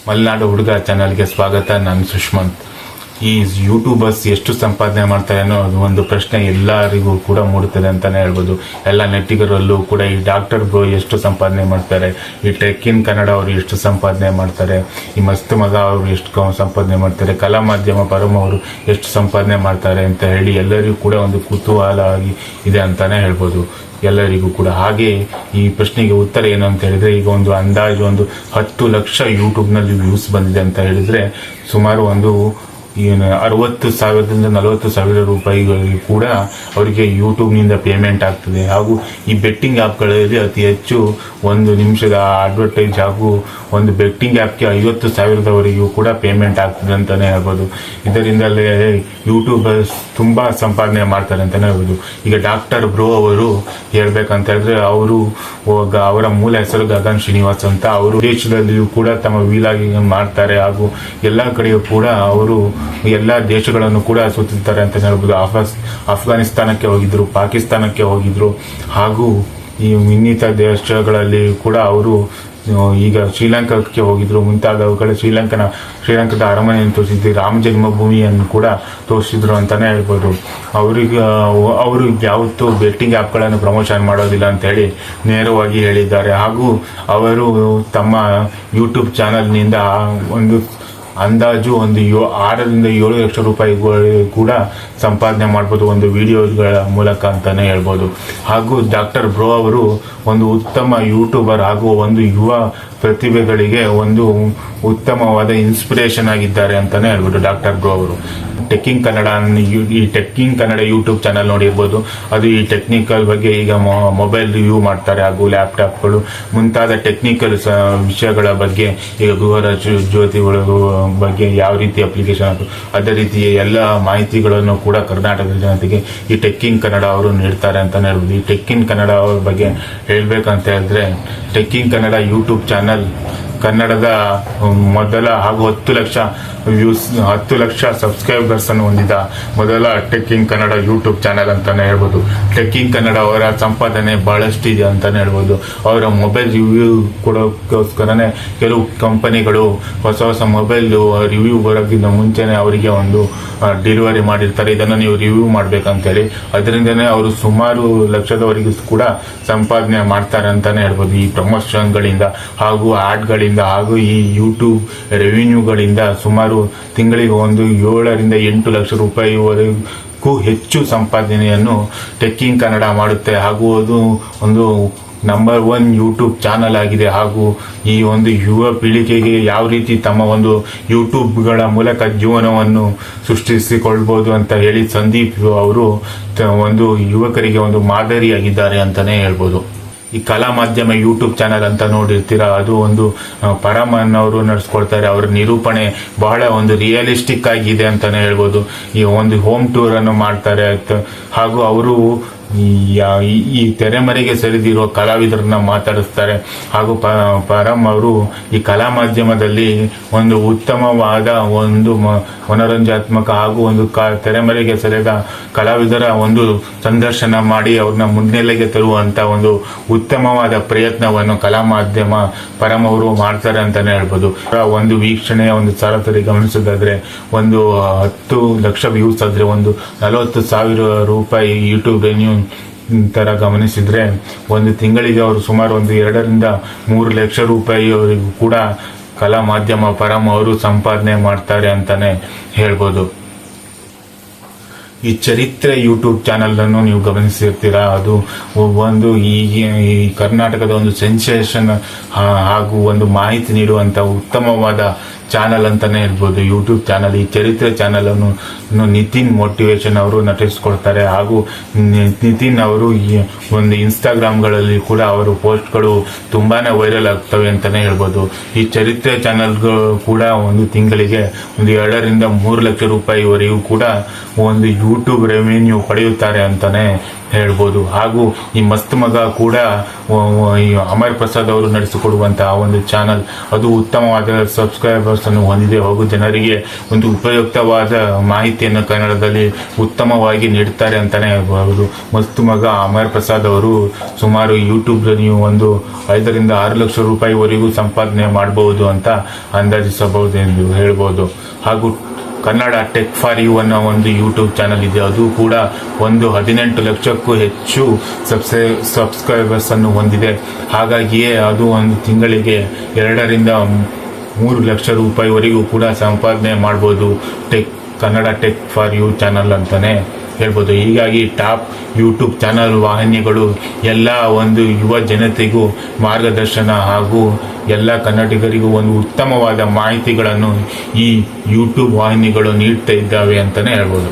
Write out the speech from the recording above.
ಮಲೆನಾಡು ಹುಡುಗ ಚಾನಲ್ಗೆ ಸ್ವಾಗತ. ನಾನು ಸುಷ್ಮಂತ್. ಈ ಯೂಟ್ಯೂಬರ್ಸ್ ಎಷ್ಟು ಸಂಪಾದನೆ ಮಾಡ್ತಾರೆ ಅನ್ನೋ ಒಂದು ಪ್ರಶ್ನೆ ಎಲ್ಲರಿಗೂ ಕೂಡ ಮೂಡುತ್ತದೆ ಅಂತಾನೆ ಹೇಳ್ಬೋದು. ಎಲ್ಲ ನೆಟ್ಟಿಗರಲ್ಲೂ ಕೂಡ ಈ ಡಾಕ್ಟರ್ ಬ್ರೋ ಎಷ್ಟು ಸಂಪಾದನೆ ಮಾಡ್ತಾರೆ, ಈ ಟೆಕ್ ಇನ್ ಕನ್ನಡ ಅವರು ಎಷ್ಟು ಸಂಪಾದನೆ ಮಾಡ್ತಾರೆ, ಈ ಮಸ್ತ್ ಮಗ ಅವರು ಎಷ್ಟು ಸಂಪಾದನೆ ಮಾಡ್ತಾರೆ, ಕಲಾ ಮಾಧ್ಯಮ ಪರಮ ಅವರು ಎಷ್ಟು ಸಂಪಾದನೆ ಮಾಡ್ತಾರೆ ಅಂತ ಹೇಳಿ ಎಲ್ಲರಿಗೂ ಕೂಡ ಒಂದು ಕುತೂಹಲ ಆಗಿ ಇದೆ ಅಂತಾನೆ ಹೇಳ್ಬೋದು ಎಲ್ಲರಿಗೂ ಕೂಡ. ಹಾಗೆ ಈ ಪ್ರಶ್ನೆಗೆ ಉತ್ತರ ಏನು ಅಂತ ಹೇಳಿದ್ರೆ, ಈಗ ಒಂದು ಅಂದಾಜು 10 ಲಕ್ಷ ಯೂಟ್ಯೂಬ್ನಲ್ಲಿ ವ್ಯೂಸ್ ಬಂದಿದೆ ಅಂತ ಹೇಳಿದ್ರೆ ಸುಮಾರು 60,000ದಿಂದ 40,000 ರೂಪಾಯಿಗಳಿಗೆ ಕೂಡ ಅವರಿಗೆ ಯೂಟ್ಯೂಬ್ನಿಂದ ಪೇಮೆಂಟ್ ಆಗ್ತದೆ. ಹಾಗೂ ಈ ಬೆಟ್ಟಿಂಗ್ ಆ್ಯಪ್ಗಳಲ್ಲಿ ಅತಿ ಹೆಚ್ಚು 1 ನಿಮಿಷದ ಅಡ್ವರ್ಟೈಸ್ ಹಾಗೂ ಒಂದು ಬೆಟ್ಟಿಂಗ್ ಆ್ಯಪ್ಗೆ 50,000ದವರೆಗೂ ಕೂಡ ಪೇಮೆಂಟ್ ಆಗ್ತದೆ ಅಂತಲೇ ಹೇಳ್ಬೋದು. ಇದರಿಂದಲೇ ಯೂಟ್ಯೂಬರ್ಸ್ ತುಂಬ ಸಂಪಾದನೆ ಮಾಡ್ತಾರೆ ಅಂತಲೇ ಹೇಳ್ಬೋದು. ಈಗ ಡಾಕ್ಟರ್ ಬ್ರೋ ಅವರು ಹೇಳ್ಬೇಕಂತ ಹೇಳಿದ್ರೆ, ಅವರ ಮೂಲ ಹೆಸರು ಗಗನ್ ಶ್ರೀನಿವಾಸ್ ಅಂತ. ಅವರು ದೇಶದಲ್ಲಿಯೂ ಕೂಡ ತಮ್ಮ ವೀಲಾಗಿಂಗ್ ಮಾಡ್ತಾರೆ ಹಾಗೂ ಎಲ್ಲ ಕಡೆಯೂ ಕೂಡ ಅವರು ಎಲ್ಲ ದೇಶಗಳನ್ನು ಕೂಡ ಸುತ್ತುತ್ತಾರೆ ಅಂತ ಹೇಳ್ಬೋದು. ಅಫ್ಘಾನಿಸ್ತಾನಕ್ಕೆ ಹೋಗಿದ್ರು, ಪಾಕಿಸ್ತಾನಕ್ಕೆ ಹೋಗಿದ್ರು ಹಾಗೂ ಈ ಇನ್ನಿತರ ದೇಶಗಳಲ್ಲಿ ಕೂಡ ಅವರು ಈಗ ಶ್ರೀಲಂಕಾಕ್ಕೆ ಹೋಗಿದ್ರು. ಮುಂತಾದವುಗಳ ಶ್ರೀಲಂಕಾದ ಅರಮನೆಯನ್ನು ತೋರಿಸಿದ್ರು, ರಾಮ ಜನ್ಮಭೂಮಿಯನ್ನು ಕೂಡ ತೋರಿಸಿದ್ರು ಅಂತಾನೆ ಹೇಳ್ಬೋದು. ಅವರು ಯಾವತ್ತೂ ಬೆಟ್ಟಿಂಗ್ ಆ್ಯಪ್ಗಳನ್ನು ಪ್ರಮೋಷನ್ ಮಾಡೋದಿಲ್ಲ ಅಂತ ಹೇಳಿ ನೇರವಾಗಿ ಹೇಳಿದ್ದಾರೆ. ಹಾಗೂ ಅವರು ತಮ್ಮ ಯೂಟ್ಯೂಬ್ ಚಾನಲ್ನಿಂದ ಒಂದು ಅಂದಾಜು 6ರಿಂದ 7 ಲಕ್ಷ ರೂಪಾಯಿ ಕೂಡ ಸಂಪಾದನೆ ಮಾಡ್ಬೋದು ಒಂದು ವಿಡಿಯೋಗಳ ಮೂಲಕ ಅಂತಾನೆ ಹೇಳ್ಬೋದು. ಹಾಗೂ ಡಾಕ್ಟರ್ ಬ್ರೋ ಅವರು ಒಂದು ಉತ್ತಮ ಯೂಟ್ಯೂಬರ್ ಹಾಗೂ ಒಂದು ಯುವ ಪ್ರತಿಭೆಗಳಿಗೆ ಒಂದು ಉತ್ತಮವಾದ ಇನ್ಸ್ಪಿರೇಷನ್ ಆಗಿದ್ದಾರೆ ಅಂತಾನೆ ಹೇಳ್ಬೋದು ಡಾಕ್ಟರ್ ಬ್ರೋ ಅವರು. ಟೆಕ್ಕಿಂಗ್ ಕನ್ನಡ ಯೂಟ್ಯೂಬ್ ಚಾನಲ್ ನೋಡಿರ್ಬೋದು. ಅದು ಈ ಟೆಕ್ನಿಕಲ್ ಬಗ್ಗೆ ಈಗ ಮೊಬೈಲ್ ರಿವ್ಯೂ ಮಾಡ್ತಾರೆ ಹಾಗೂ ಲ್ಯಾಪ್ಟಾಪ್ಗಳು ಮುಂತಾದ ಟೆಕ್ನಿಕಲ್ ವಿಷಯಗಳ ಬಗ್ಗೆ, ಈಗ ಗೃಹ ಜ್ಯೋತಿಗಳ ಬಗ್ಗೆ ಯಾವ ರೀತಿ ಅಪ್ಲಿಕೇಶನ್ ಅದೇ ರೀತಿ ಎಲ್ಲ ಮಾಹಿತಿಗಳನ್ನು ಕೂಡ ಕರ್ನಾಟಕದ ಜನತೆಗೆ ಈ ಟೆಕ್ಕಿಂಗ್ ಕನ್ನಡ ಅವರು ನೀಡ್ತಾರೆ ಅಂತಾನೆ ಹೇಳ್ಬೋದು. ಈ ಟೆಕ್ಕಿಂಗ್ ಕನ್ನಡ ಅವ್ರ ಬಗ್ಗೆ ಹೇಳ್ಬೇಕಂತ ಹೇಳಿದ್ರೆ, ಟೆಕ್ಕಿಂಗ್ ಕನ್ನಡ ಯೂಟ್ಯೂಬ್ ಚಾನಲ್ ಕನ್ನಡದ ಮೊದಲ ಹಾಗೂ 10 ಲಕ್ಷ ಸಬ್ಸ್ಕ್ರೈಬರ್ಸ್ ಅನ್ನು ಹೊಂದಿದ ಮೊದಲ ಟೆಕ್ಕಿಂಗ್ ಕನ್ನಡ ಯೂಟ್ಯೂಬ್ ಚಾನಲ್ ಅಂತಾನೆ ಹೇಳ್ಬೋದು. ಟೆಕ್ಕಿಂಗ್ ಕನ್ನಡ ಅವರ ಸಂಪಾದನೆ ಬಹಳಷ್ಟಿದೆ ಅಂತಾನೆ ಹೇಳ್ಬೋದು. ಅವರ ಮೊಬೈಲ್ ರಿವ್ಯೂ ಕೊಡೋಕ್ಕೋಸ್ಕರನೇ ಕೆಲವು ಕಂಪನಿಗಳು ಹೊಸ ಮೊಬೈಲ್ ರಿವ್ಯೂ ಬರೋಕ್ಕಿಂತ ಮುಂಚೆನೆ ಅವರಿಗೆ ಒಂದು ಡೆಲಿವರಿ ಮಾಡಿರ್ತಾರೆ, ಇದನ್ನು ನೀವು ರಿವ್ಯೂ ಮಾಡ್ಬೇಕಂತೇಳಿ. ಅದರಿಂದನೇ ಅವರು ಸುಮಾರು ಲಕ್ಷದವರೆಗೂ ಕೂಡ ಸಂಪಾದನೆ ಮಾಡ್ತಾರೆ ಅಂತಾನೆ ಹೇಳ್ಬೋದು. ಈ ಪ್ರಮೋಷನ್ಗಳಿಂದ ಹಾಗೂ ಆಡ್ಗಳಿಂದ ಹಾಗೂ ಈ ಯೂಟ್ಯೂಬ್ ರೆವಿನ್ಯೂಗಳಿಂದ ಸುಮಾರು ತಿಂಗಳಿಗೆ 7ರಿಂದ 8 ಲಕ್ಷ ರೂಪಾಯಿವರೆಗೂ ಹೆಚ್ಚು ಸಂಪಾದನೆಯನ್ನು ಟೆಕ್ಕಿಂಗ್ ಕನ್ನಡ ಮಾಡುತ್ತೆ. ಹಾಗೂ ಅದು ಒಂದು ನಂಬರ್ 1 ಯೂಟ್ಯೂಬ್ ಚಾನಲ್ ಆಗಿದೆ. ಹಾಗೂ ಈ ಒಂದು ಯುವ ಪೀಳಿಗೆಗೆ ಯಾವ ರೀತಿ ತಮ್ಮ ಒಂದು ಯೂಟ್ಯೂಬ್ಗಳ ಮೂಲಕ ಜೀವನವನ್ನು ಸೃಷ್ಟಿಸಿಕೊಳ್ಬೋದು ಅಂತ ಹೇಳಿ ಸಂದೀಪ್ ಅವರು ಒಂದು ಯುವಕರಿಗೆ ಒಂದು ಮಾದರಿಯಾಗಿದ್ದಾರೆ ಅಂತಾನೆ ಹೇಳ್ಬೋದು. ಈ ಕಲಾ ಮಾಧ್ಯಮ ಯೂಟ್ಯೂಬ್ ಚಾನಲ್ ಅಂತ ನೋಡಿರ್ತೀರ, ಅದು ಒಂದು ಪರಮನ್ ಅವರು ನಡೆಸ್ಕೊಳ್ತಾರೆ. ಅವರ ನಿರೂಪಣೆ ಬಹಳ ಒಂದು ರಿಯಲಿಸ್ಟಿಕ್ ಆಗಿದೆ ಅಂತಾನೆ ಹೇಳ್ಬೋದು. ಈ ಒಂದು ಹೋಮ್ ಟೂರ್ ಅನ್ನು ಮಾಡ್ತಾರೆ. ಹಾಗೂ ಅವರು ಈ ತೆರೆಮರೆಗೆ ಸರಿದಿರುವ ಕಲಾವಿದರನ್ನ ಮಾತಾಡಿಸ್ತಾರೆ. ಹಾಗೂ ಪರಮ್ ಅವರು ಈ ಕಲಾ ಮಾಧ್ಯಮದಲ್ಲಿ ಒಂದು ಉತ್ತಮವಾದ ಒಂದು ಮನೋರಂಜನಾತ್ಮಕ ಹಾಗೂ ಒಂದು ತೆರೆಮರೆಗೆ ಸರಿದ ಕಲಾವಿದರ ಒಂದು ಸಂದರ್ಶನ ಮಾಡಿ ಅವ್ರನ್ನ ಮುನ್ನೆಲೆಗೆ ತರುವಂತ ಒಂದು ಉತ್ತಮವಾದ ಪ್ರಯತ್ನವನ್ನು ಕಲಾ ಮಾಧ್ಯಮ ಪರಮ್ ಅವರು ಮಾಡ್ತಾರೆ ಅಂತಾನೆ ಹೇಳ್ಬೋದು. ಒಂದು ವೀಕ್ಷಣೆಯ ಒಂದು ಸರಾಸರಿ ಗಮನಿಸೋದಾದ್ರೆ, 10 ಲಕ್ಷ ವ್ಯೂಸ್ ಆದ್ರೆ 40,000 ರೂಪಾಯಿ ಯೂಟ್ಯೂಬ್ ರೆನ್ಯೂ ತರ ಗಮನಿಸಿದ್ರೆ, ಒಂದು ತಿಂಗಳಿಗೆ ಅವರು ಸುಮಾರು 2ರಿಂದ 3 ಲಕ್ಷ ರೂಪಾಯಿವರೆಗೂ ಕೂಡ ಕಲಾ ಮಾಧ್ಯಮ ಪರಮ್ ಅವರು ಸಂಪಾದನೆ ಮಾಡ್ತಾರೆ ಅಂತಾನೆ ಹೇಳ್ಬೋದು. ಈ ಚರಿತ್ರೆ ಯೂಟ್ಯೂಬ್ ಚಾನಲ್ ಅನ್ನು ನೀವು ಗಮನಿಸಿರ್ತೀರಾ, ಅದು ಒಂದು ಈ ಕರ್ನಾಟಕದ ಒಂದು ಸೆನ್ಸೇಷನ್ ಹಾಗೂ ಒಂದು ಮಾಹಿತಿ ನೀಡುವಂತ ಉತ್ತಮವಾದ ಚಾನಲ್ ಅಂತಾನೆ ಹೇಳ್ಬೋದು ಯೂಟ್ಯೂಬ್ ಚಾನಲ್. ಈ ಚರಿತ್ರೆ ಚಾನಲ್ ಅನ್ನು ನಿತಿನ್ ಮೋಟಿವೇಶನ್ ಅವರು ನಟಿಸ್ಕೊಳ್ತಾರೆ. ಹಾಗೂ ನಿತಿನ್ ಅವರು ಒಂದು ಇನ್ಸ್ಟಾಗ್ರಾಮ್ಗಳಲ್ಲಿ ಕೂಡ ಅವರು ಪೋಸ್ಟ್ಗಳು ತುಂಬಾನೇ ವೈರಲ್ ಆಗ್ತವೆ ಅಂತಾನೆ ಹೇಳ್ಬೋದು. ಈ ಚರಿತ್ರೆ ಚಾನಲ್ಗಳು ಕೂಡ ಒಂದು ತಿಂಗಳಿಗೆ 2ರಿಂದ 3 ಲಕ್ಷ ರೂಪಾಯಿವರೆಗೂ ಕೂಡ ಒಂದು ಯೂಟ್ಯೂಬ್ ರೆವಿನ್ಯೂ ಪಡೆಯುತ್ತಾರೆ ಅಂತಾನೆ ಹೇಳ್ಬೋದು. ಹಾಗೂ ಈ ಮಸ್ತ್ ಮಗ ಕೂಡ ಈ ಅಮರ್ ಪ್ರಸಾದ್ ಅವರು ನಡೆಸಿಕೊಡುವಂತಹ ಒಂದು ಚಾನಲ್, ಅದು ಉತ್ತಮವಾದ ಸಬ್ಸ್ಕ್ರೈಬರ್ಸ್ ಅನ್ನು ಹೊಂದಿದೆ ಹಾಗೂ ಜನರಿಗೆ ಒಂದು ಉಪಯುಕ್ತವಾದ ಮಾಹಿತಿಯನ್ನು ಕನ್ನಡದಲ್ಲಿ ಉತ್ತಮವಾಗಿ ನೀಡುತ್ತಾರೆ ಅಂತಾನೆ ಹೇಳ್ಬೋದು. ಮಸ್ತ್ ಮಗ ಅಮರ್ ಪ್ರಸಾದ್ ಅವರು ಸುಮಾರು ಯೂಟ್ಯೂಬ್ ನೀವು ಒಂದು 5 ರಿಂದ 6 ಲಕ್ಷ ರೂಪಾಯಿವರೆಗೂ ಸಂಪಾದನೆ ಮಾಡಬಹುದು ಅಂತ ಅಂದಾಜಿಸಬಹುದು ಎಂದು ಹೇಳ್ಬೋದು. ಹಾಗೂ ಕನ್ನಡ ಟೆಕ್ ಫಾರ್ ಯು ಅನ್ನೋ ಒಂದು ಯೂಟ್ಯೂಬ್ ಚಾನಲ್ ಇದೆ, ಅದು ಕೂಡ ಒಂದು 18 ಲಕ್ಷಕ್ಕೂ ಹೆಚ್ಚು ಸಬ್ಸ್ಕ್ರೈಬರ್ಸ್ ಅನ್ನು ಹೊಂದಿದೆ. ಹಾಗಾಗಿಯೇ ಅದು ಒಂದು ತಿಂಗಳಿಗೆ 2 ರಿಂದ 3 ಲಕ್ಷ ರೂಪಾಯಿವರೆಗೂ ಕೂಡ ಸಂಪಾದನೆ ಮಾಡ್ಬೋದು Kannada tech for you channel ಅಂತಾನೆ ಹೇಳ್ಬೋದು. ಹೀಗಾಗಿ ಟಾಪ್ ಯೂಟ್ಯೂಬ್ ಚಾನಲ್ ವಾಹಿನಿಗಳು ಎಲ್ಲ ಒಂದು ಯುವ ಜನತೆಗೂ ಮಾರ್ಗದರ್ಶನ ಹಾಗೂ ಎಲ್ಲ ಕನ್ನಡಿಗರಿಗೂ ಒಂದು ಉತ್ತಮವಾದ ಮಾಹಿತಿಗಳನ್ನು ಈ ಯೂಟ್ಯೂಬ್ ವಾಹಿನಿಗಳು ನೀಡ್ತಾ ಇದ್ದಾವೆ ಅಂತಾನೆ ಹೇಳ್ಬೋದು.